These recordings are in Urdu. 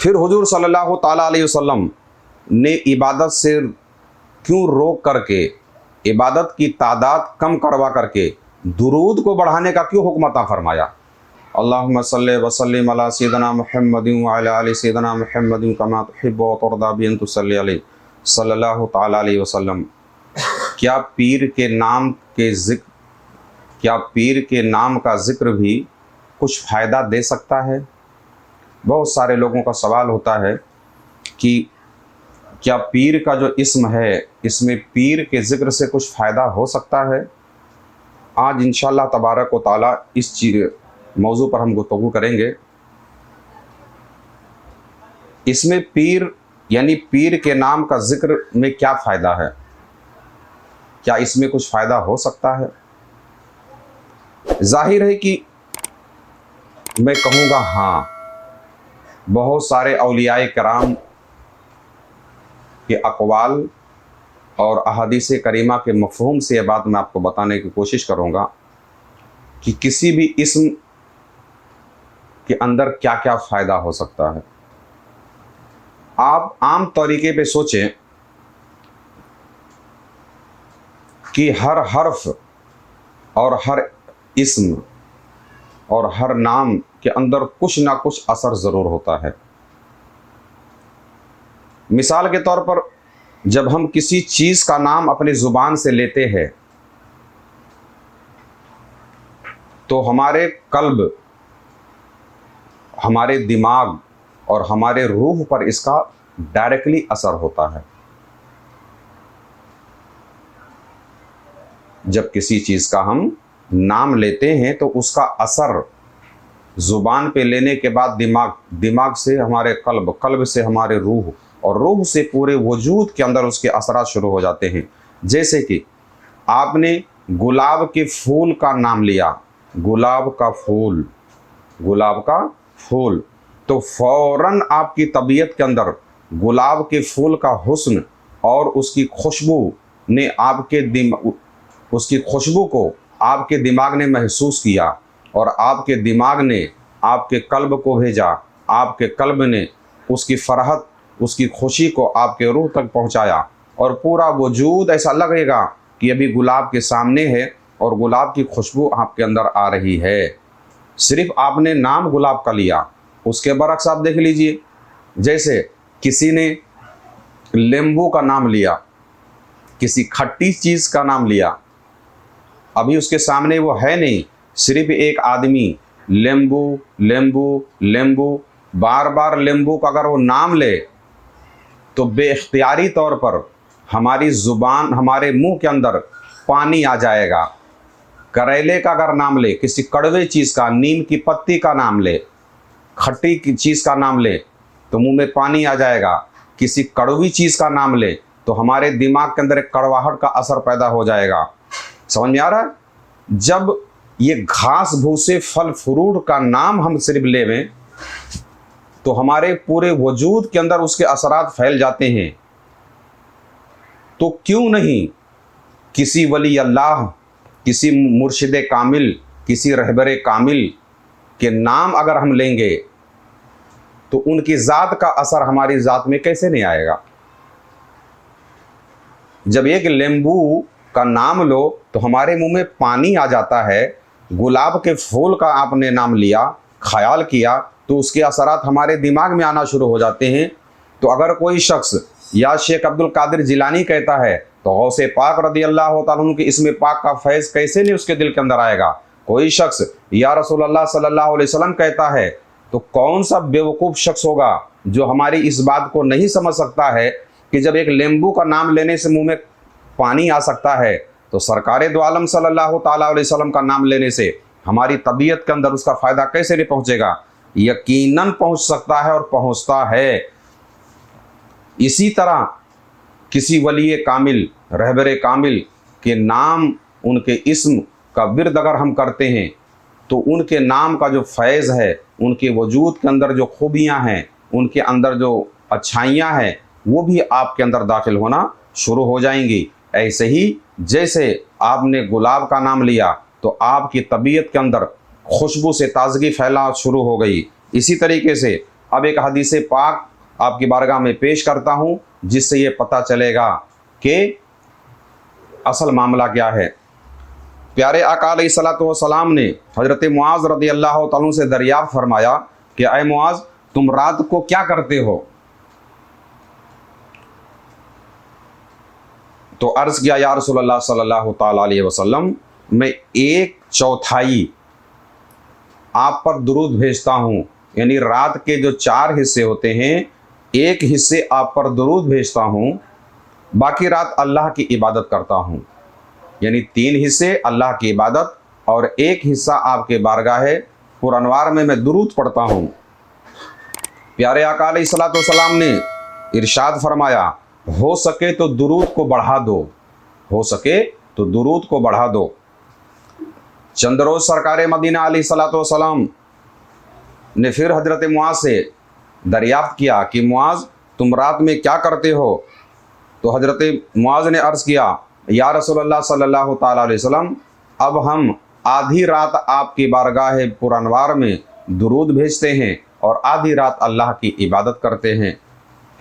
پھر حضور صلی اللہ تعالیٰ علیہ وسلم نے عبادت سے کیوں روک کر کے، عبادت کی تعداد کم کروا کر کے درود کو بڑھانے کا کیوں حکم عطا فرمایا؟ اللہم صلی وسلم علی سیدنا محمد وعلی آل سیدنا محمد کما تحب و ترضی بان تصلی علیہ صلی اللہ تعالیٰ علیہ وسلم۔ کیا پیر کے نام کا ذکر بھی کچھ فائدہ دے سکتا ہے؟ بہت سارے لوگوں کا سوال ہوتا ہے کہ کیا پیر کا جو اسم ہے اس میں پیر کے ذکر سے کچھ فائدہ ہو سکتا ہے؟ آج انشاءاللہ تبارک و تعالی اس موضوع پر ہم گفتگو کریں گے۔ اس میں پیر یعنی پیر کے نام کا ذکر میں کیا فائدہ ہے؟ کیا اس میں کچھ فائدہ ہو سکتا ہے؟ ظاہر ہے کہ میں کہوں گا ہاں، بہت سارے اولیاء کرام کے اقوال اور احادیث کریمہ کے مفہوم سے یہ بات میں آپ کو بتانے کی کوشش کروں گا کہ کسی بھی اسم کے اندر کیا کیا فائدہ ہو سکتا ہے۔ آپ عام طریقے پہ سوچیں کہ ہر حرف اور ہر اسم اور ہر نام کے اندر کچھ نہ کچھ اثر ضرور ہوتا ہے۔ مثال کے طور پر جب ہم کسی چیز کا نام اپنی زبان سے لیتے ہیں تو ہمارے قلب، ہمارے دماغ اور ہمارے روح پر اس کا ڈائریکٹلی اثر ہوتا ہے۔ جب کسی چیز کا ہم نام لیتے ہیں تو اس کا اثر زبان پہ لینے کے بعد دماغ سے ہمارے قلب سے ہمارے روح اور روح سے پورے وجود کے اندر اس کے اثرات شروع ہو جاتے ہیں۔ جیسے کہ آپ نے گلاب کے پھول کا نام لیا، گلاب کا پھول، تو فوراً آپ کی طبیعت کے اندر گلاب کے پھول کا حسن اور اس کی خوشبو نے اس کی خوشبو کو آپ کے دماغ نے محسوس کیا، اور آپ کے دماغ نے آپ کے قلب کو بھیجا، آپ کے قلب نے اس کی فرحت، اس کی خوشی کو آپ کے روح تک پہنچایا، اور پورا وجود ایسا لگے گا کہ ابھی گلاب کے سامنے ہے اور گلاب کی خوشبو آپ کے اندر آ رہی ہے۔ صرف آپ نے نام گلاب کا لیا۔ اس کے برعکس آپ دیکھ لیجئے، جیسے کسی نے لیمبو کا نام لیا، کسی کھٹی چیز کا نام لیا، ابھی اس کے سامنے وہ ہے نہیں، صرف ایک آدمی لیمبو لیمبو لیمبو بار بار لیمبو کا اگر وہ نام لے تو بے اختیاری طور پر ہماری زبان، ہمارے منہ کے اندر پانی آ جائے گا۔ کریلے کا اگر نام لے، کسی کڑوے چیز کا، نیم کی پتی کا نام لے، کھٹی کی چیز کا نام لے تو منہ میں پانی آ جائے گا۔ کسی کڑوی چیز کا نام لے تو ہمارے دماغ کے اندر ایک کڑواہٹ کا اثر پیدا ہو جائے گا۔ سمجھ میں آ رہا ہے؟ جب یہ گھاس بھوسے پھل فروٹ کا نام ہم صرف لیویں تو ہمارے پورے وجود کے اندر اس کے اثرات پھیل جاتے ہیں۔ تو کیوں نہیں کسی ولی اللہ، کسی مرشد کامل، کسی رہبر کامل کے نام اگر ہم لیں گے تو ان کی ذات کا اثر ہماری ذات میں کیسے نہیں آئے گا؟ جب ایک لیمبو کا نام لو تو ہمارے منہ میں پانی آ جاتا ہے، گلاب کے پھول کا آپ نے نام لیا، خیال کیا تو اس کے اثرات ہمارے دماغ میں آنا شروع ہو جاتے ہیں۔ تو اگر کوئی شخص یا شیخ عبد القادر جیلانی کہتا ہے تو غوث پاک رضی اللہ تعالیٰ عنہ کے اسم پاک کا فیض کیسے نہیں اس کے دل کے اندر آئے گا؟ کوئی شخص یا رسول اللہ صلی اللہ علیہ وسلم کہتا ہے تو کون سا بیوقوف شخص ہوگا جو ہماری اس بات کو نہیں سمجھ سکتا ہے کہ جب ایک لیمبو کا نام لینے سے منہ میں پانی آ سکتا ہے تو سرکار دو عالم صلی اللہ تعالیٰ علیہ وسلم کا نام لینے سے ہماری طبیعت کے اندر اس کا فائدہ کیسے نہیں پہنچے گا؟ یقیناً پہنچ سکتا ہے اور پہنچتا ہے۔ اسی طرح کسی ولی کامل، رہبر کامل کے نام، ان کے اسم کا ورد اگر ہم کرتے ہیں تو ان کے نام کا جو فیض ہے، ان کے وجود کے اندر جو خوبیاں ہیں، ان کے اندر جو اچھائیاں ہیں، وہ بھی آپ کے اندر داخل ہونا شروع ہو جائیں گی۔ ایسے ہی جیسے آپ نے گلاب کا نام لیا تو آپ کی طبیعت کے اندر خوشبو سے تازگی پھیلا شروع ہو گئی، اسی طریقے سے اب ایک حدیث پاک آپ کی بارگاہ میں پیش کرتا ہوں جس سے یہ پتہ چلے گا کہ اصل معاملہ کیا ہے۔ پیارے آقا علیہ الصلوۃ والسلام نے حضرت معاذ رضی اللہ تعالیٰ سے دریافت فرمایا کہ اے معاذ تم رات کو کیا کرتے ہو؟ تو عرض کیا یا رسول اللہ صلی اللہ تعالیٰ علیہ وسلم میں 1/4 آپ پر درود بھیجتا ہوں، یعنی رات کے جو 4 حصے ہوتے ہیں 1 حصے آپ پر درود بھیجتا ہوں، باقی رات اللہ کی عبادت کرتا ہوں، یعنی 3 حصے اللہ کی عبادت اور 1 حصہ آپ کے بارگاہ پر انوار میں درود پڑھتا ہوں۔ پیارے آقا علیہ الصلوۃ والسلام نے ارشاد فرمایا ہو سکے تو درود کو بڑھا دو، ہو سکے تو درود کو بڑھا دو۔ چند روز سرکار مدینہ علیہ الصلوۃ والسلام نے پھر حضرت معاذ سے دریافت کیا کہ معاذ تم رات میں کیا کرتے ہو؟ تو حضرت معاذ نے عرض کیا یا رسول اللہ صلی اللہ تعالیٰ علیہ وسلم اب ہم آدھی رات آپ کی بارگاہ پر انوار میں درود بھیجتے ہیں اور آدھی رات اللہ کی عبادت کرتے ہیں۔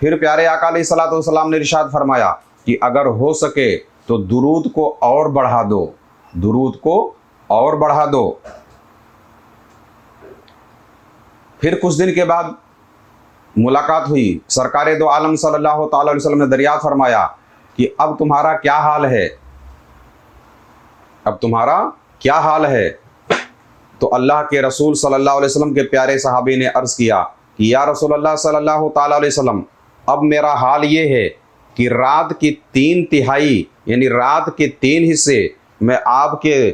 پھر پیارے آقا علیہ الصلوۃ والسلام نے ارشاد فرمایا کہ اگر ہو سکے تو درود کو اور بڑھا دو، درود کو اور بڑھا دو۔ پھر کچھ دن کے بعد ملاقات ہوئی، سرکار دو عالم صلی اللہ تعالیٰ علیہ وسلم نے دریافت فرمایا کہ اب تمہارا کیا حال ہے، اب تمہارا کیا حال ہے؟ تو اللہ کے رسول صلی اللہ علیہ وسلم کے پیارے صحابی نے عرض کیا کہ یا رسول اللہ صلی اللہ تعالیٰ علیہ وسلم اب میرا حال یہ ہے کہ رات کی 3/3 یعنی رات کے 3 حصے میں آپ کے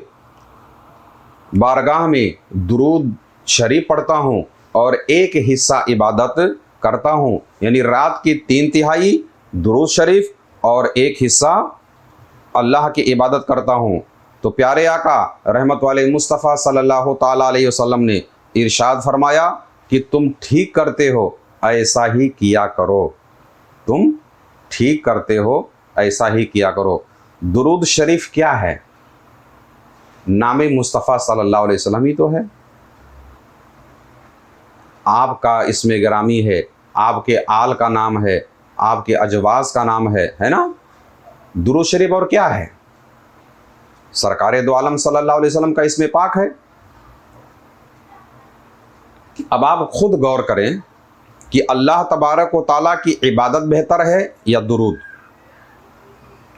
بارگاہ میں درود شریف پڑھتا ہوں اور 1 حصہ عبادت کرتا ہوں، یعنی رات کی 3/3 درود شریف اور 1 حصہ اللہ کی عبادت کرتا ہوں۔ تو پیارے آقا رحمت والے مصطفیٰ صلی اللہ تعالیٰ علیہ وسلم نے ارشاد فرمایا کہ تم ٹھیک کرتے ہو، ایسا ہی کیا کرو، تم ٹھیک کرتے ہو ایسا ہی کیا کرو۔ درود شریف کیا ہے؟ نام مصطفیٰ صلی اللہ علیہ وسلم ہی تو ہے، آپ کا اسم گرامی ہے، آپ کے آل کا نام ہے، آپ کے اجواز کا نام ہے نا؟ درود شریف اور کیا ہے؟ سرکار دو عالم صلی اللہ علیہ وسلم کا اسم پاک ہے۔ اب آپ خود غور کریں کہ اللہ تبارک و تعالیٰ کی عبادت بہتر ہے یا درود،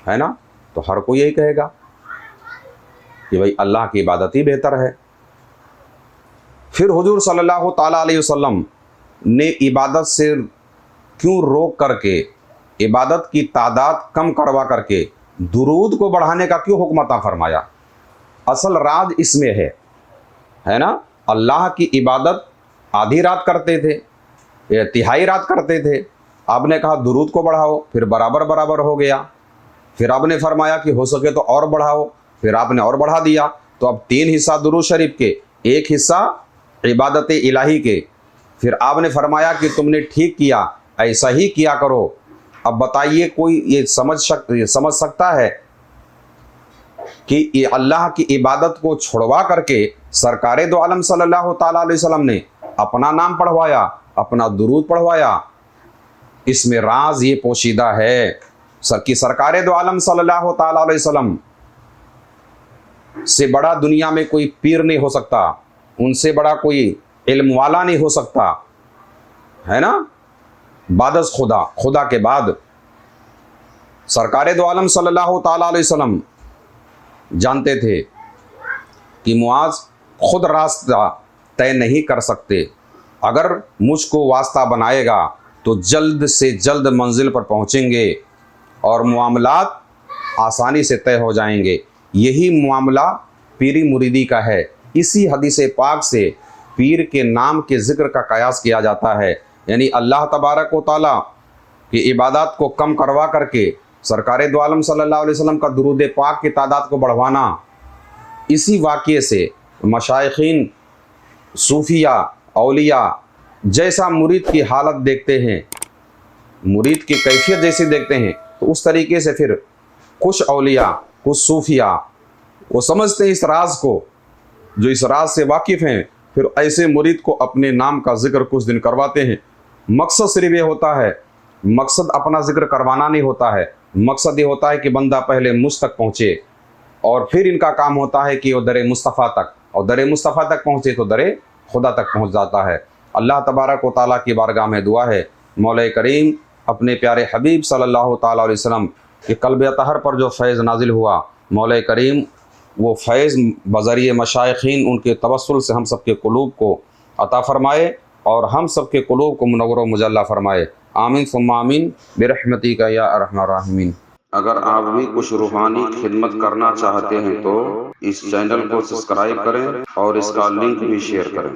ہے نا؟ تو ہر کوئی یہی کہے گا کہ بھائی اللہ کی عبادت ہی بہتر ہے۔ پھر حضور صلی اللہ تعالیٰ علیہ وسلم نے عبادت سے کیوں روک کر کے، عبادت کی تعداد کم کروا کر کے درود کو بڑھانے کا کیوں حکم عطا فرمایا؟ اصل راز اس میں ہے نا؟ اللہ کی عبادت آدھی رات کرتے تھے، 1/3 رات کرتے تھے، آپ نے کہا درود کو بڑھاؤ، پھر برابر برابر ہو گیا، پھر آپ نے فرمایا کہ ہو سکے تو اور بڑھاؤ، پھر آپ نے اور بڑھا دیا، تو اب 3 حصہ درود شریف کے، 1 حصہ عبادت الہی کے، پھر آپ نے فرمایا کہ تم نے ٹھیک کیا، ایسا ہی کیا کرو۔ اب بتائیے کوئی یہ سمجھ سکتا ہے کہ یہ اللہ کی عبادت کو چھڑوا کر کے سرکار دو عالم صلی اللہ تعالیٰ علیہ وسلم نے اپنا نام پڑھوایا، اپنا درود پڑھوایا؟ اس میں راز یہ پوشیدہ ہے کہ سرکار دو عالم صلی اللہ تعالیٰ علیہ وسلم سے بڑا دنیا میں کوئی پیر نہیں ہو سکتا، ان سے بڑا کوئی علم والا نہیں ہو سکتا، ہے نا؟ بعد از خدا کے بعد سرکار دو عالم صلی اللہ تعالیٰ علیہ وسلم جانتے تھے کہ معاذ خود راستہ طے نہیں کر سکتے، اگر مجھ کو واسطہ بنائے گا تو جلد سے جلد منزل پر پہنچیں گے اور معاملات آسانی سے طے ہو جائیں گے۔ یہی معاملہ پیری مریدی کا ہے۔ اسی حدیث پاک سے پیر کے نام کے ذکر کا قیاس کیا جاتا ہے، یعنی اللہ تبارک و تعالیٰ کی عبادات کو کم کروا کر کے سرکار دو عالم صلی اللہ علیہ وسلم کا درود پاک کی تعداد کو بڑھوانا۔ اسی واقعے سے مشائخین، صوفیہ، اولیاء جیسا مرید کی حالت دیکھتے ہیں، مرید کی کیفیت جیسی دیکھتے ہیں، تو اس طریقے سے پھر کچھ اولیاء، کچھ صوفیہ وہ سمجھتے ہیں اس راز کو، جو اس راز سے واقف ہیں، پھر ایسے مرید کو اپنے نام کا ذکر کچھ دن کرواتے ہیں مقصد صرف یہ ہوتا ہے، مقصد اپنا ذکر کروانا نہیں ہوتا ہے، مقصد یہ ہوتا ہے کہ بندہ پہلے مجھ تک پہنچے، اور پھر ان کا کام ہوتا ہے کہ وہ در مصطفیٰ تک، اور در مصطفیٰ تک پہنچے تو در خدا تک پہنچ جاتا ہے۔ اللہ تبارک و تعالیٰ کی بارگاہ میں دعا ہے، مولا کریم اپنے پیارے حبیب صلی اللہ تعالیٰ علیہ وسلم کے قلب اطہر پر جو فیض نازل ہوا، مولا کریم وہ فیض بذریعہ مشائخین ان کے توسل سے ہم سب کے قلوب کو عطا فرمائے، اور ہم سب کے قلوب کو منور و مجلہ فرمائے۔ آمین ثم آمین برحمتک یا ارحم الراحمین۔ اگر آپ بھی کچھ روحانی خدمت کرنا چاہتے ہیں تو اس چینل کو سبسکرائب کریں اور اس کا لنک بھی شیئر کریں۔